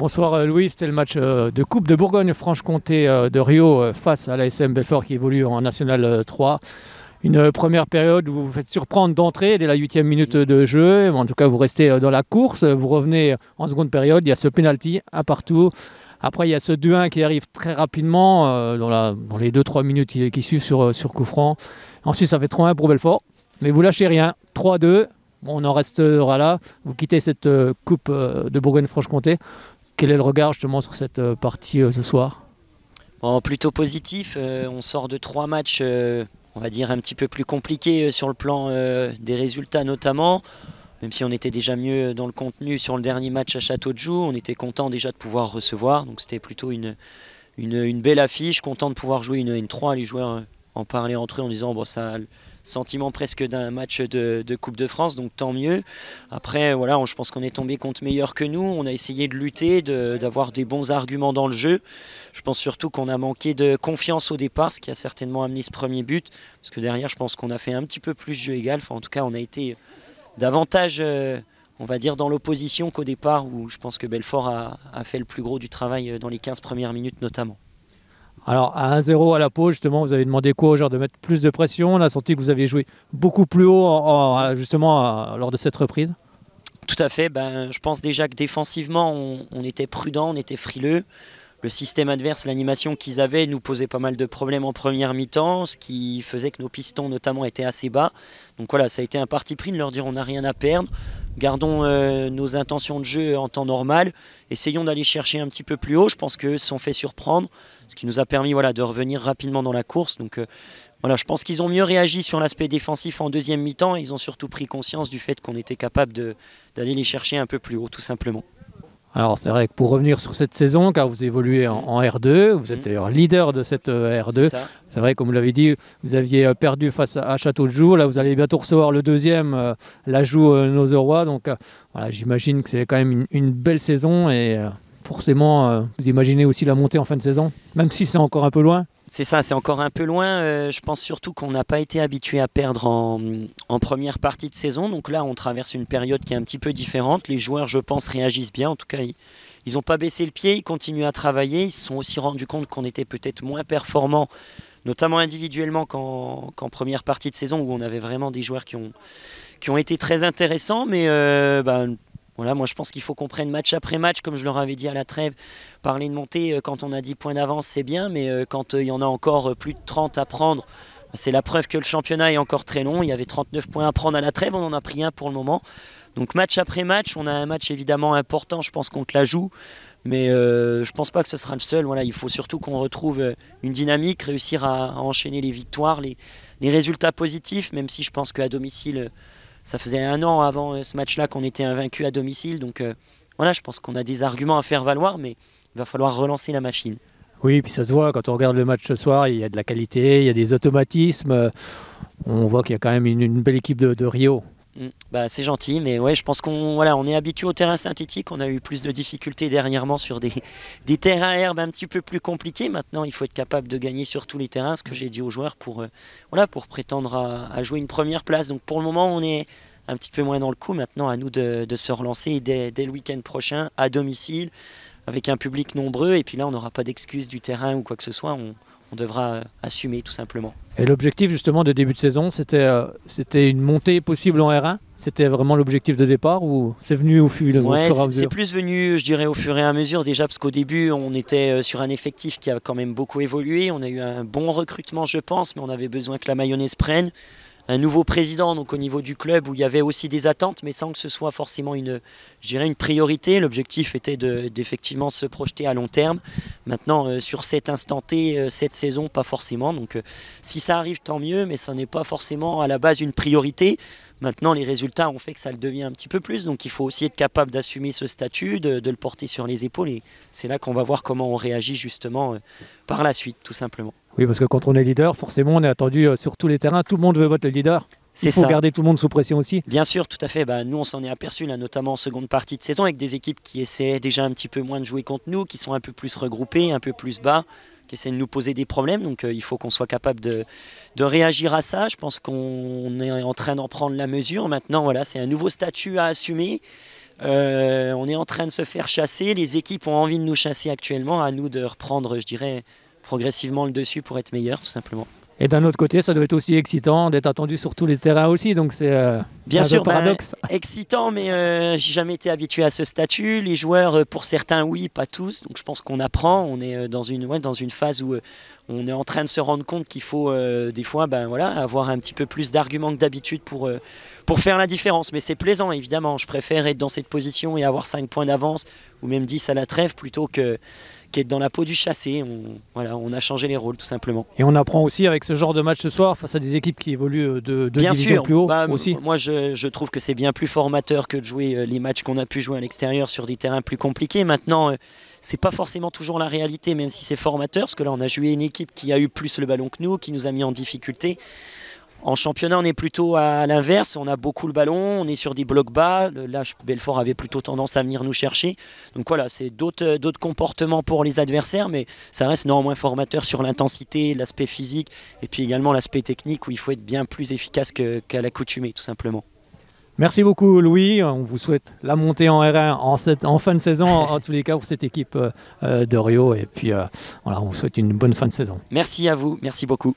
Bonsoir Louis, c'était le match de Coupe de Bourgogne-Franche-Comté de Rio face à l'ASM Belfort qui évolue en National 3. Une première période où vous vous faites surprendre d'entrée dès la 8e minute de jeu. En tout cas, vous restez dans la course. Vous revenez en seconde période. Il y a ce penalty un partout. Après, il y a ce 2-1 qui arrive très rapidement dans les 2-3 minutes qui suivent sur coup franc. Ensuite, ça fait 3-1 pour Belfort. Mais vous lâchez rien. 3-2. Bon, on en restera là. Vous quittez cette Coupe de Bourgogne-Franche-Comté. Quel est le regard justement sur cette partie ce soir? Plutôt positif. On sort de 3 matchs, on va dire, un petit peu plus compliqués sur le plan des résultats notamment. Même si on était déjà mieux dans le contenu sur le dernier match à Château-de-Joux, on était content déjà de pouvoir recevoir. Donc c'était plutôt une belle affiche, content de pouvoir jouer une 3. Les joueurs en parlaient entre eux en disant bon, ça a le sentiment presque d'un match de Coupe de France, donc tant mieux. Après, voilà, je pense qu'on est tombé contre meilleur que nous. On a essayé de lutter, d'avoir des bons arguments dans le jeu. Je pense surtout qu'on a manqué de confiance au départ, ce qui a certainement amené ce premier but. Parce que derrière, je pense qu'on a fait un petit peu plus jeu égal. Enfin, en tout cas, on a été davantage, on va dire, dans l'opposition qu'au départ, où je pense que Belfort a fait le plus gros du travail dans les 15 premières minutes notamment. Alors à 1-0 à la pause, justement, vous avez demandé quoi aux joueurs de mettre plus de pression. On a senti que vous aviez joué beaucoup plus haut justement lors de cette reprise. Tout à fait. Je pense déjà que défensivement, on était prudent, on était frileux. Le système adverse, l'animation qu'ils avaient nous posait pas mal de problèmes en première mi-temps, ce qui faisait que nos pistons notamment étaient assez bas. Donc voilà, ça a été un parti pris de leur dire on n'a rien à perdre. Gardons nos intentions de jeu en temps normal. Essayons d'aller chercher un petit peu plus haut. Je pense qu'eux se sont fait surprendre, ce qui nous a permis de revenir rapidement dans la course. Donc voilà, je pense qu'ils ont mieux réagi sur l'aspect défensif en deuxième mi-temps. Ils ont surtout pris conscience du fait qu'on était capable d'aller les chercher un peu plus haut, tout simplement. Alors c'est vrai que pour revenir sur cette saison, car vous évoluez en R2, vous êtes d'ailleurs leader de cette R2. C'est vrai, comme vous l'avez dit, vous aviez perdu face à Château-de-Joux. Là, vous allez bientôt recevoir le deuxième, l'Ajoux Nozeroy. Donc voilà, j'imagine que c'est quand même une belle saison et forcément, vous imaginez aussi la montée en fin de saison, même si c'est encore un peu loin. C'est ça, c'est encore un peu loin. Je pense surtout qu'on n'a pas été habitué à perdre en première partie de saison. Donc là, on traverse une période qui est un petit peu différente. Les joueurs, je pense, réagissent bien. En tout cas, ils n'ont pas baissé le pied, ils continuent à travailler. Ils se sont aussi rendus compte qu'on était peut-être moins performants, notamment individuellement qu'en première partie de saison, où on avait vraiment des joueurs qui ont été très intéressants. Mais voilà, moi je pense qu'il faut qu'on prenne match après match, comme je leur avais dit à la trêve. Parler de montée quand on a 10 points d'avance, c'est bien, mais quand il y en a encore plus de 30 à prendre, c'est la preuve que le championnat est encore très long. Il y avait 39 points à prendre à la trêve, on en a pris un pour le moment. Donc match après match, on a un match évidemment important, je pense, contre l'Ajoux, mais je ne pense pas que ce sera le seul. Voilà, il faut surtout qu'on retrouve une dynamique, réussir à enchaîner les victoires, les résultats positifs, même si je pense qu'à domicile, ça faisait 1 an avant ce match-là qu'on était invaincu à domicile. Donc voilà, je pense qu'on a des arguments à faire valoir, mais il va falloir relancer la machine. Oui, puis ça se voit, quand on regarde le match ce soir, il y a de la qualité, il y a des automatismes. On voit qu'il y a quand même une belle équipe de Rio. C'est gentil, mais ouais, je pense on est habitué au terrain synthétique. On a eu plus de difficultés dernièrement sur des terrains à herbe un petit peu plus compliqués. Maintenant, il faut être capable de gagner sur tous les terrains, ce que j'ai dit aux joueurs pour prétendre à jouer une première place. Donc pour le moment, on est un petit peu moins dans le coup. Maintenant, à nous de se relancer dès le week-end prochain, à domicile, avec un public nombreux. Et puis là, on n'aura pas d'excuses du terrain ou quoi que ce soit. On devra assumer tout simplement. Et l'objectif justement de début de saison, c'était une montée possible en R1 ? C'était vraiment l'objectif de départ ou c'est venu au fur et à mesure ? C'est plus venu, je dirais, au fur et à mesure déjà, parce qu'au début, on était sur un effectif qui a quand même beaucoup évolué. On a eu un bon recrutement, je pense, mais on avait besoin que la mayonnaise prenne. Un nouveau président donc au niveau du club où il y avait aussi des attentes, mais sans que ce soit forcément une priorité. L'objectif était d'effectivement se projeter à long terme. Maintenant, sur cet instant T, cette saison, pas forcément. Donc si ça arrive, tant mieux, mais ça n'est pas forcément à la base une priorité. Maintenant, les résultats ont fait que ça le devient un petit peu plus. Donc il faut aussi être capable d'assumer ce statut, de le porter sur les épaules. Et c'est là qu'on va voir comment on réagit justement par la suite, tout simplement. Oui, parce que quand on est leader, forcément, on est attendu sur tous les terrains. Tout le monde veut battre le leader. Il faut garder tout le monde sous pression aussi. Bien sûr, tout à fait. Nous, on s'en est aperçu, là, notamment en seconde partie de saison, avec des équipes qui essaient déjà un petit peu moins de jouer contre nous, qui sont un peu plus regroupées, un peu plus bas, qui essaient de nous poser des problèmes. Donc, il faut qu'on soit capable de réagir à ça. Je pense qu'on est en train d'en prendre la mesure. Maintenant, voilà, c'est un nouveau statut à assumer. On est en train de se faire chasser. Les équipes ont envie de nous chasser actuellement. À nous de reprendre, je dirais, progressivement le dessus pour être meilleur, tout simplement. Et d'un autre côté, ça doit être aussi excitant d'être attendu sur tous les terrains aussi. Donc c'est bien sûr, un paradoxe. Excitant, mais j'ai jamais été habitué à ce statut. Les joueurs, pour certains, oui, pas tous. Donc je pense qu'on apprend. On est dans une phase où on est en train de se rendre compte qu'il faut des fois avoir un petit peu plus d'arguments que d'habitude pour faire la différence. Mais c'est plaisant, évidemment. Je préfère être dans cette position et avoir 5 points d'avance ou même 10 à la trêve plutôt qu'être dans la peau du chassé. On a changé les rôles tout simplement. Et on apprend aussi avec ce genre de match ce soir face à des équipes qui évoluent de division plus haut aussi. Moi je trouve que c'est bien plus formateur que de jouer les matchs qu'on a pu jouer à l'extérieur sur des terrains plus compliqués. Maintenant, c'est pas forcément toujours la réalité, même si c'est formateur, parce que là on a joué une équipe qui a eu plus le ballon que nous, qui nous a mis en difficulté. En championnat, on est plutôt à l'inverse, on a beaucoup le ballon, on est sur des blocs bas. Là, Belfort avait plutôt tendance à venir nous chercher. Donc voilà, c'est d'autres comportements pour les adversaires, mais ça reste néanmoins formateur sur l'intensité, l'aspect physique, et puis également l'aspect technique où il faut être bien plus efficace qu'à l'accoutumée, tout simplement. Merci beaucoup Louis, on vous souhaite la montée en R1 en fin de saison, en tous les cas pour cette équipe de Rio, et puis on vous souhaite une bonne fin de saison. Merci à vous, merci beaucoup.